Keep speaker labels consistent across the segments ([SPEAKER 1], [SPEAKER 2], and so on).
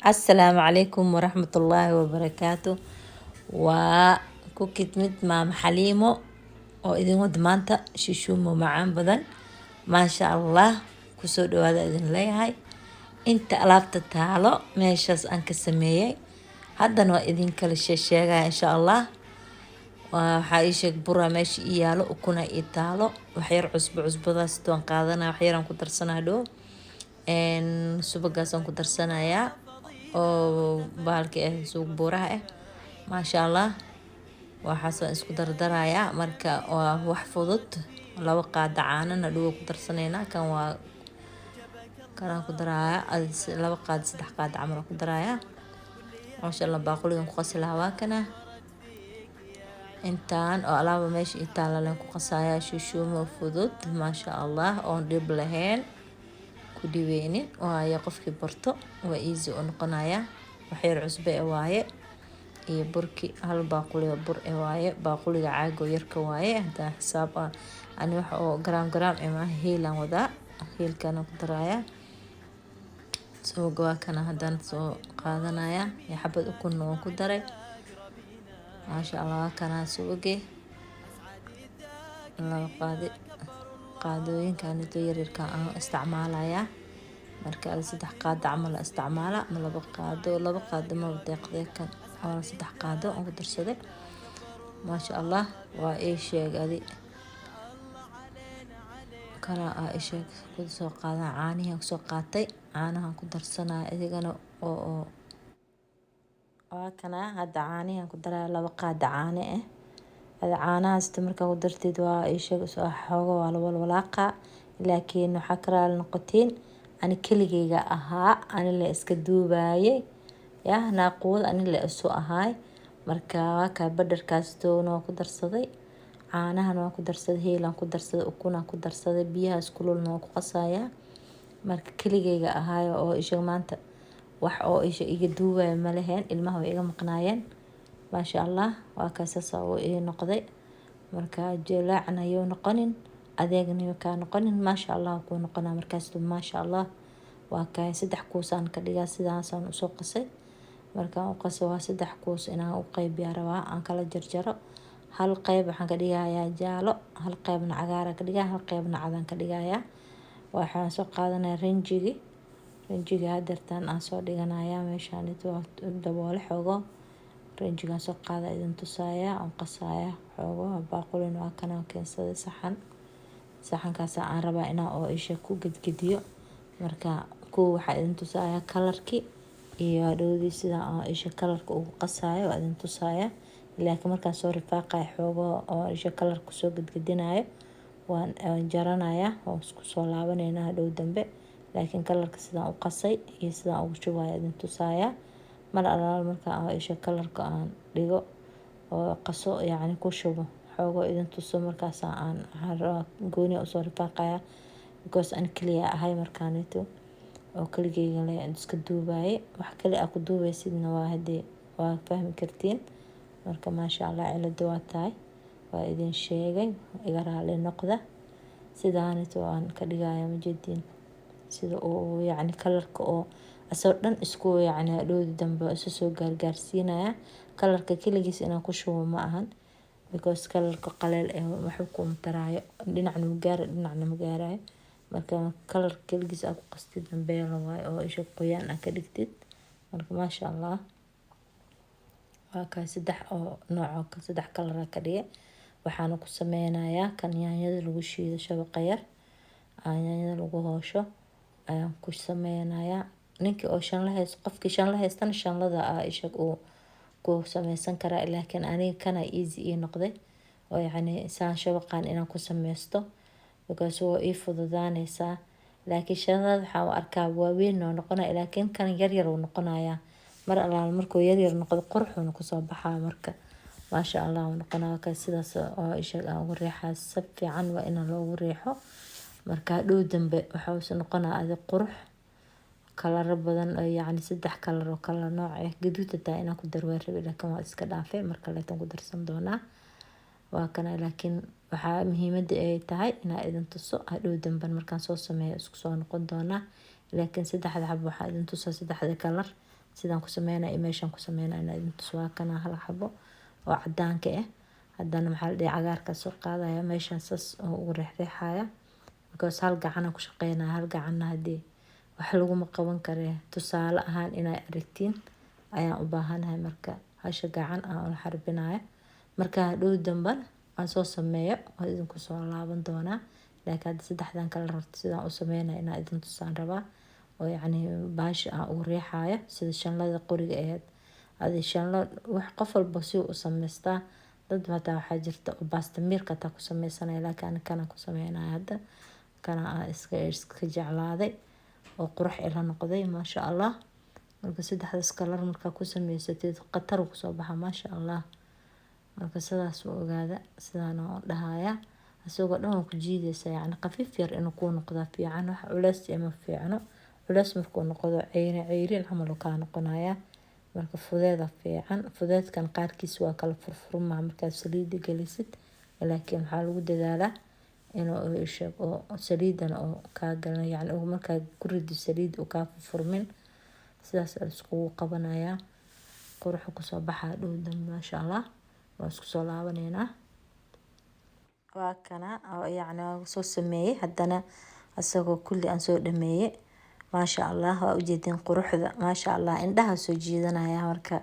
[SPEAKER 1] السلام عليكم ورحمة الله وبركاته. وكوكيت مid maama xaliimo oo idin wada maanta shishuumo macaan badan maasha allah. Kusoo dhawaada idin leeyahay inta alaabta taalo meeshaas aan ka sameeyay haddana waa idin kala sheegaya insha allah. waxaa ii sheeg bura meesha ii yaalo ukuna ii taalo waxyar cusbadaas toon qaadanaya waxyaraan ku darsanaa dhow subagaasaan ku darsanayaa oo baalki ah suuq buuraha ah maasha allah. waxaasaan isku dardarayaa marka waa wax fudud. 2 qaado caanana dhow ku darsaneynaa kanaan ku darayaa 2 qaado 3 qaado camal ku darayaa maasha allah. baaquligan ku qasi lahaa waa kana intaan oo alaaba meesha ii taala ku qasayaa shishuumo fudud maasha allah oon dhib lahayn ku dhibeynin waayo qofkii barto waa easy u noqonaya. waxyar cusbe waaye iyo burki hal baaquli bur waaye baaquliga caago yarka waaye hada xisaab ani wax oo gram ama heelan wada heelkana ku darayaa soo go'a kana hadan soo qaadanaya xabad ukun oo ku daray maasha allah kana suuge 2 qaadooyinkan inta yaryarka aan isticmaalaya marka 3 qaado camal isticmaala 2 qaado ma deeqdeekan oo 3 qaado oo ku darsaday maasha allah. waa ay sheegadi kana ay sheeg ku soo qaadan caanihi ku soo qaatay caanahan ku darsanaa idigana oo kana hadda caanihi ku daraa 2 qaado caano ah caanahaas marka ku dartid waa ay sheeg soo xoogo waa la walaaqa laakiin waxa kala noqotiin ani keligeyga ahaa ani la iska duubaayay yaa naaqood ani la isu ahaay marka waa ka badarkaas toona ku darsaday caanahan waa ku darsaday heelan ku darsaday ukuna ku darsaday biyahaas kululna ku qasaya marka keligeyga ahaay oo isha maanta wax oo isha iga duubay ma lahayn ilmaha way iga maqnaayeen maasha allah. waa ka soo ii noqday marka jelaacna iyo noqonin adeegna ka noqonin maasha allah ku noqonaa markaas maasha allah. waa ka 3 kuusaan ka dhigaa sidaasaan u soo qasay marka u qaso waa 3 kuus inaan u qaybiyo rabaa aan kala jarjaro hal qayb waxaan ka dhigayaa jaalo hal qaybna cagaar ka dhigaa hal qaybna cadaan ka dhigayaa. waxaan soo qaadanayaa rinjiga hadartan aan soo dhiganayaa meeshaan intuu daboole xoogo rinjiga soo qaada idin tusaya aan qasaya xoogo baaqulin waa kana keensaday saxankaas aan rabaa inaan oo isha ku gadgadiyo marka waxa idin tusaya kalarki iyo dhowdi sida aan isha kalarka ugu qasayo idin tusaya laakiin markaan soo rifaaqay xoogo oo isha kalarka soo gadgadinayo waan jaranaya oo isku soo laabanayna dhow dambe laakiin kalarka sida u qasay iyo sida ugu shubay idin tusaya mar alaal marka aan isha kalarka aan dhigo oo qaso yaani ku shubo xoogo idin tuso markaas aan gooni u soo rifaaqaya because an kaliya ahay markaanito oo kaligeyga la iska duubay wax kale ku duubaysidna waa hadii waa fahmi kartiin marka maasha allah cilada waa tahay waa idin sheegay iga raali noqda sidaanito aan ka dhigaya majeedin sida oo yaani kalarka oo asoo dhan isku yaani dhowdi dambe isu soo gaarsiinaya kalarka kaligiis inaan ku shubo ma ahan because kalarka qaleel wax ku taraayo dhinacna ma gaarayo marka kalarka kaligiis aad ku qastid dambe waayo oo isha qoyaan ka dhigtid marka maasha allah. waa ka 3 oo nooc 3 kalar ka dhigay waxaan ku sameynayaa kan yaanyada lagu shiido shabaqa yar yaanyada lagu hoosho ayaan ku sameynayaa ninkii oo shan la haysto qofkii shan la haystana shanlada isha uu ku sameysan karaa laakiin aniga kana easy ii noqday oo yaani saan shabaqan inaan ku sameysto because oo ii fududaanaysa laakiin shanlada waxa uu arkaa waaweyn oo noqonaya laakiin kan yar uu noqonaya mar alaal markuu yar noqdo quruxuna ku soo baxaa marka maasha allah uu noqonaya ka sidaas oo isha ugu riixaa sab fiican waa in loo riixo marka dhow dambe waxa uu noqonaya qurux kalar badan yaani 3 kalar oo kala nooc ah gaduudta inaan ku darweer rabay laakiin waa iska dhaafay marka la tan ku darsan doonaa waa kana laakiin waxa muhiimada ay tahay inaan idin tuso dhow dambe markaan soo sameeyo isku soo noqon doonaa laakiin 3 xabo waxa idin tuso 3 kalar sidaan ku sameynaa iyo meeshaan ku sameynaa inaa idin tuso. Waa kana hal xabo oo cadaanka ah. haddana maxaa la dhihi cagaarka soo qaadaya meeshaan sas oo ugu riixriixaya because hal gacan ku shaqeynaa. Hal gacanna haddii wax laguma qaban karee tusaale ahaan inay aragtiin ayaan u baahanahay. Marka hasha gacan aan la xarbinayo marka dhow dambe aan soo sameeyo oo idinku soo laaban doonaa. laakiin hadda saddexdan kala rabto sidaan u sameynaa inaa idin tusaan rabaa oo yacni baasha aan ugu riixayo sida shanlada qoriga ahayd. adi shanlo wax qof walba si u samaystaa. dad hataa waxaa jirta oo baasta miirka taa ku sameysanaya laakiin ana kana ku sameynaya hadda kana aan iska jeclaaday oo qurux ila noqday maasha Allah. marka saddexdaas kalar markaa ku sameysatid qatar ku soo baxa maasha Allah. marka sidaas u ogaada sidaan oo dhahaya asagoo dhan ku jiidaysa yacni qafiif yar inuu ku noqdo fiican. wax culays ama fiicno culays markuu noqdo ceyrin camal ka noqonaya. marka fudeeda fiican fudeedkan qaarkiis waa kala furfurmaa markaad saliid gelisid laakiin waxaa lagu dadaalaa inuu sheeg oo saliidan oo ka galan yacni oo markaa ku rid saliid oo ka furmin sidaas isku qabanaya qurux ku soo baxa dhow dambe maasha Allah. waa isku soo laabaneena waa kana oo yacni soo sameeyay haddana asagoo kulli aan soo dhameeyay maasha Allah. waa u jeedin quruxda maasha Allah indhaha soo jiidanaya marka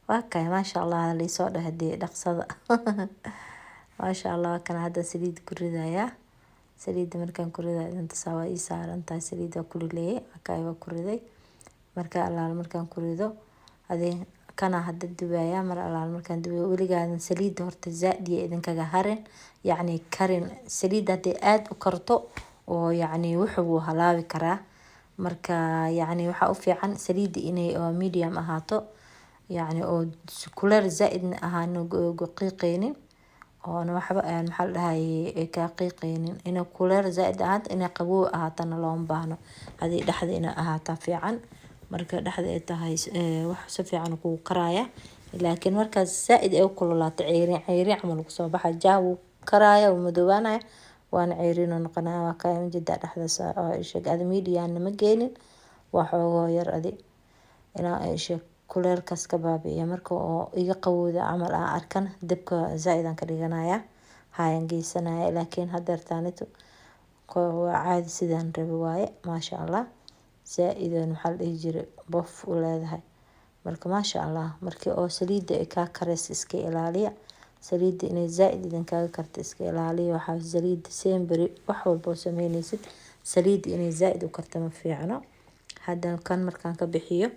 [SPEAKER 1] waa kay maasha Allah la soo dhahdii dhaqsada maasha Allah. kana hadda saliid ku ridaya saliid markaan ku riday inta sawa ii saaran tahay saliida ku rileeyay akayba ku riday marka alaal markaan ku rido adee kana hadda dubaya mar alaal markaan dubayo weligaan saliid horta zaadiya idinkaga harin yacni karin saliid hadii aad u karto oo yacni wuxuu halaabi karaa. marka yacni waxa u fiican saliid inay oo medium ahaato yacni oo kuleer zaaid ahaan qiiqeynin oo waxba aan maxal dhahay ka qiiqeynin inay kuleer zaaid ahaan inay qabow ahaatana loo baahno hadii dhaxda inay ahaato fiican. marka dhaxda ay tahay wax si fiican ku karaya laakiin marka zaaid ay u kululaato ceyrin camal ku soo baxa jaaw karaya oo madoobaanaya waan ceyrin noqonaya. waa ka jida dhaxda oo sheegad medium ma geenin waxoogo yar adi ina ay sheeg kuleelkaas ka baabi'iya marka oo iga qabowda camal aan arkan dabka zaaid aan ka dhiganaya hayan geysanaya laakiin hadeertaanito waa caadi sidaan rabi waaye maasha Allah. zaaid maxal dhihi jiray bof u leedahay marka maasha Allah. markii oo saliida ay ka kareys iska ilaaliya saliida inay zaaid idinkaaga karto iska ilaaliya. waxaa saliida semberi wax walbo sameynaysid saliida inay zaaid u karto ma fiicno. hadda kan markaan ka bixiyo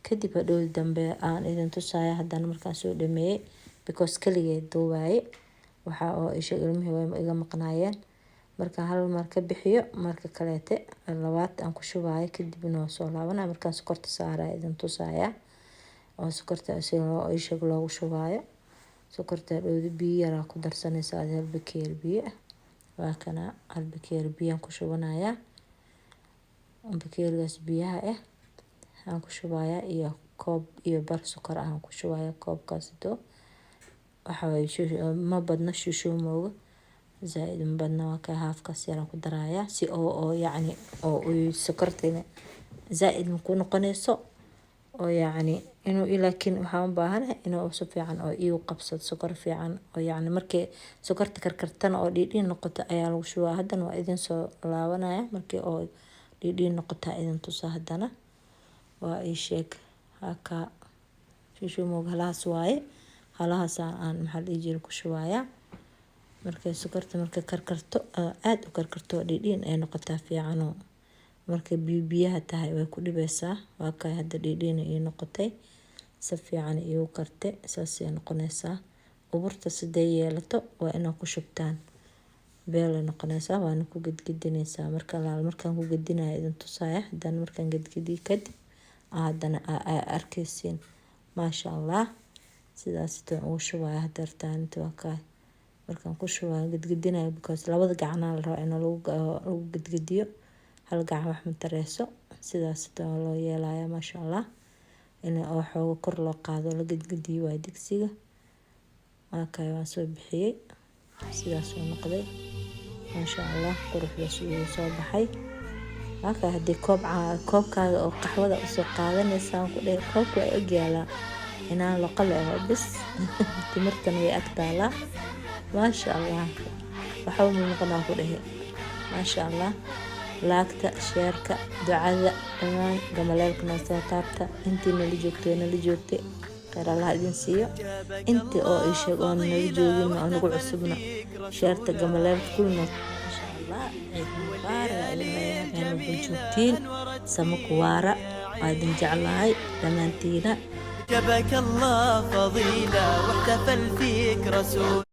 [SPEAKER 1] kadib dhow dambe aan idin tusaya haddana markaan soo dhameeyay because kaligeed duubay waxa oo isha ilmihii way iga maqnaayeen. marka hal mar ka bixiyo marka kaleete labaad aan ku shubayo kadibna soo laabanaa markaan sokorta saaray idin tusaya oo sokorta asoo isha loogu shubayo sokorta dhow biyo yar ku darsanaysa hal bakeer biyo waa kana hal bakeer biyo ku shubanaya bakeergaas biyaha aan ku shubaya iyo koob iyo bar sokor aan ku shubaya koobkaas waxa way ma badna shushuumooga zaaid ma badna waa ka haafkaas yar ku daraya si oo yacni oo sokortina zaaid ma ku noqonayso oo yacni inuu laakiin waxaan u baahanahay inuu si fiican oo iigu qabsado sokor fiican oo yacni markii sokorta karkartana oo dhiidhiin noqoto ayaa lagu shubaa. haddana waa idin soo laabanaya markii oo dhiidhiin noqota idin tusa haddana waa ii sheeg haka shushuumooga halaas waaye halahaas aan maxal dhihi jiray ku shubaya. markay sokorta marka karkarto aad u karkarto dhiidhiin ay noqotaa fiican oo marka biyaha tahay way ku dhibaysaa. waa ka hadda dhiidhiin ay noqotay si fiican iyo karte saas ay noqonaysaa. uburta sidee yeelato waa inaa ku shubtaan beel noqonaysaa waana ku gadgadinaysaa markaan ku gadinayo idin tusaya haddana markaan gadgadiyo kadib haddana arkaysiin maasha Allah. sidaas uu shubaya hadeertaan waa ka markaan ku shubayo gadgadinayo because labada gacan la rabo in lagu gadgadiyo hal gacan wax ma tareyso sidaas loo yeelaya maasha Allah. in oo xoog kor loo qaado la gadgadiyo waa digsiga waa ka waan soo bixiyay sidaas uu noqday maasha Allah. quruxda soo baxay marka haddii koobkaaga oo qaxwada usoo qaadanaysaan ku dhahay koobka waa ogyaalaa inaan loqo leeho bis timirtan way agtaalaa maasha allah waxaa muuqanaa ku dhahay maasha allah laagta sheerka ducada dhammaan gamaleelka noo soo taabta intii nala joogtay khayr allah idin siiyo intii oo ii sheeg oo nala joogin oo nagu cusubna sheerta gamaleelka kulna maasha allah ciid mubaarak ilaahay joogtiin sama kuwaara waa idin jeclahay dhammaantiina
[SPEAKER 2] جبك الله فضيلة واحتفل فيك رسول